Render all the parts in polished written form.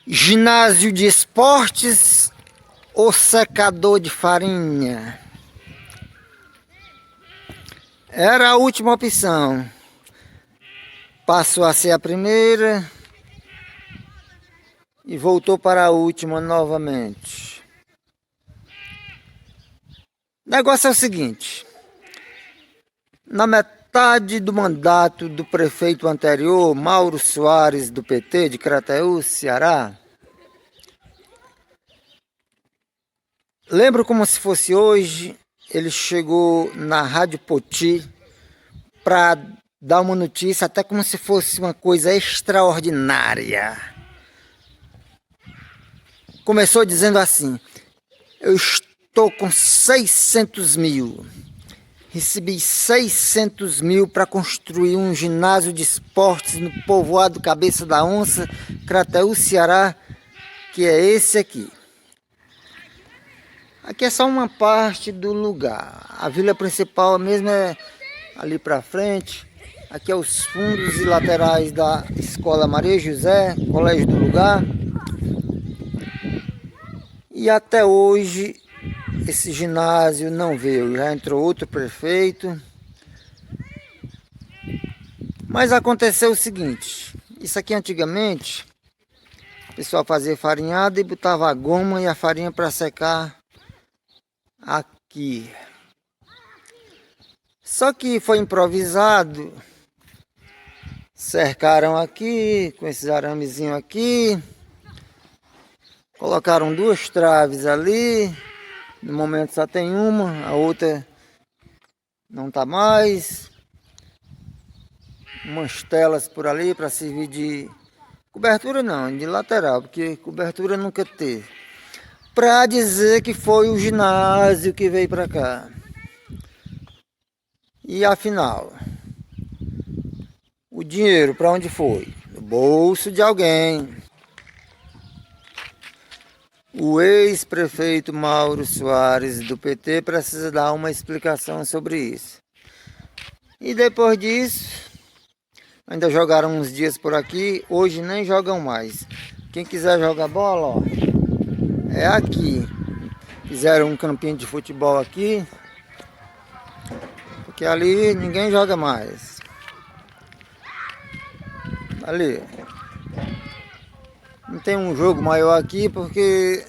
Ginásio de esportes ou secador de farinha? Era a última opção. Passou a ser a primeira e voltou para a última novamente. O negócio é o seguinte: na metade do mandato do prefeito anterior, Mauro Soares, do PT de Crateús, Ceará, lembro como se fosse hoje, ele chegou na Rádio Poti para dar uma notícia, até como se fosse uma coisa extraordinária. Começou dizendo assim: eu estou com 600 mil. Recebi 600 mil para construir um ginásio de esportes no povoado Cabeça da Onça, Crateús, Ceará, que é esse aqui. Aqui é só uma parte do lugar. A vila principal mesmo é ali para frente. Aqui é os fundos e laterais da Escola Maria José, colégio do lugar. E até hoje esse ginásio não veio. Já entrou outro prefeito. Mas aconteceu o seguinte: isso aqui antigamente o pessoal fazia farinhada e botava a goma e a farinha para secar aqui. Só que foi improvisado. Cercaram aqui com esses aramezinhos aqui. Colocaram duas traves ali. No momento só tem uma, a outra não está mais. Umas telas por ali para servir de cobertura, não, de lateral, porque cobertura nunca teve. Para dizer que foi o ginásio que veio para cá. E afinal, o dinheiro para onde foi? No bolso de alguém. O ex-prefeito Mauro Soares do PT precisa dar uma explicação sobre isso. E depois disso, ainda jogaram uns dias por aqui, hoje nem jogam mais. Quem quiser jogar bola, ó, é aqui. Fizeram um campinho de futebol aqui, porque ali ninguém joga mais. Ali. Não tem um jogo maior aqui porque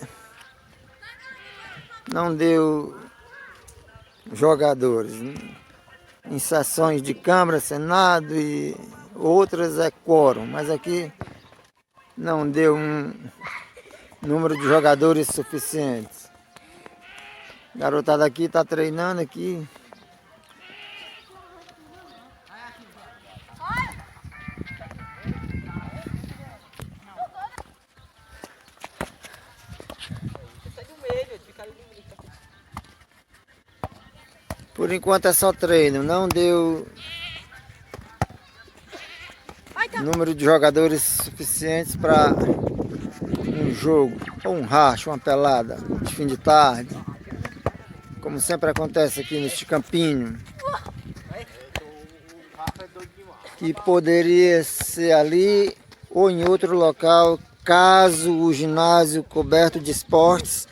não deu jogadores. Em sessões de Câmara, Senado e outras é quórum, mas aqui não deu um número de jogadores suficientes. A garotada aqui está treinando aqui. Por enquanto é só treino, não deu número de jogadores suficientes para um jogo, ou um racha, uma pelada de fim de tarde, como sempre acontece aqui neste campinho, que poderia ser ali ou em outro local, caso o ginásio coberto de esportes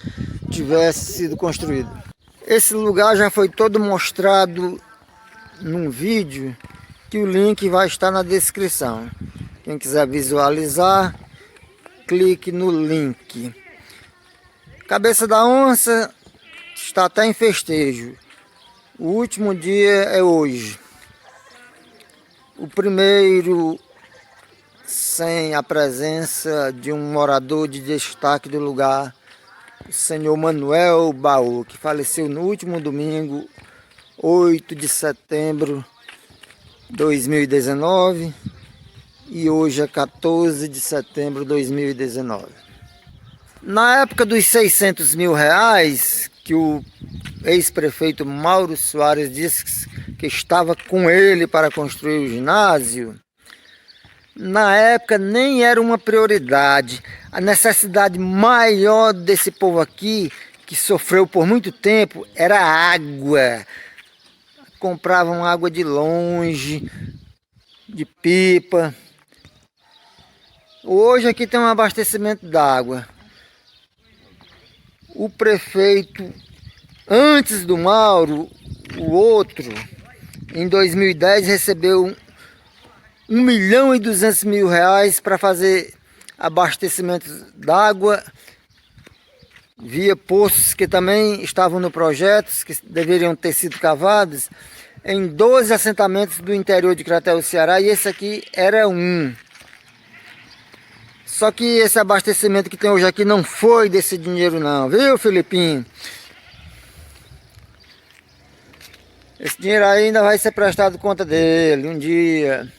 tivesse sido construído. Esse lugar já foi todo mostrado num vídeo, que o link vai estar na descrição. Quem quiser visualizar, clique no link. Cabeça da Onça está até em festejo. O último dia é hoje. O primeiro sem a presença de um morador de destaque do lugar, o senhor Manuel Baú, que faleceu no último domingo, 8 de setembro de 2019, e hoje é 14 de setembro de 2019. Na época dos 600 mil reais, que o ex-prefeito Mauro Soares disse que estava com ele para construir o ginásio, na época nem era uma prioridade. A necessidade maior desse povo aqui, que sofreu por muito tempo, era água. Compravam água de longe, de pipa. Hoje aqui tem um abastecimento d'água. O prefeito, antes do Mauro, o outro, em 2010 recebeu 1.200.000 reais para fazer abastecimento d'água via poços que também estavam no projeto, que deveriam ter sido cavados em 12 assentamentos do interior de Crateús, Ceará, e esse aqui era um. Só que esse abastecimento que tem hoje aqui não foi desse dinheiro não, viu, Filipinho? Esse dinheiro aí ainda vai ser prestado conta dele um dia.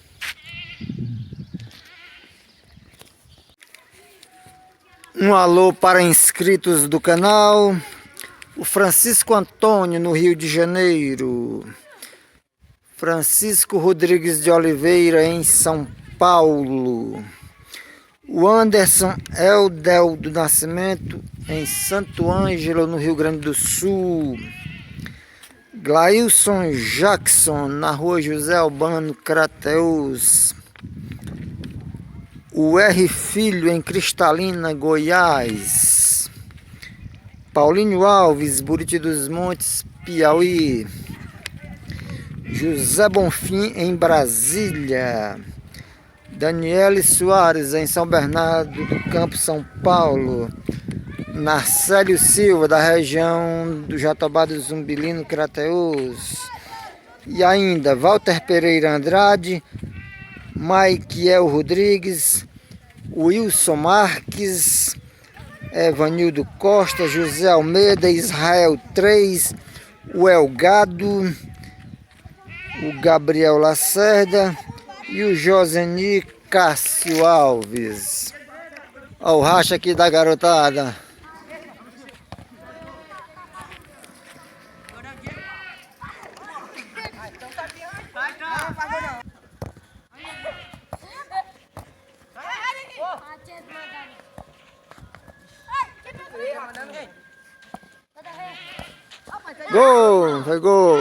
Um alô para inscritos do canal. O Francisco Antônio, no Rio de Janeiro. Francisco Rodrigues de Oliveira, em São Paulo. O Anderson Eldel do Nascimento, em Santo Ângelo, no Rio Grande do Sul. Glailson Jackson, na rua José Albano, Crateús. O R. Filho, em Cristalina, Goiás. Paulinho Alves, Buriti dos Montes, Piauí. José Bonfim, em Brasília. Daniele Soares, em São Bernardo do Campo, São Paulo. Narcélio Silva, da região do Jatobá do Zumbilino, Crateús. E ainda Walter Pereira Andrade, Maiquiel Rodrigues, Wilson Marques, Evanildo Costa, José Almeida, Israel 3, o Elgado, o Gabriel Lacerda e o Joseni Cássio Alves. Olha o racha aqui da garotada. Gol, foi gol.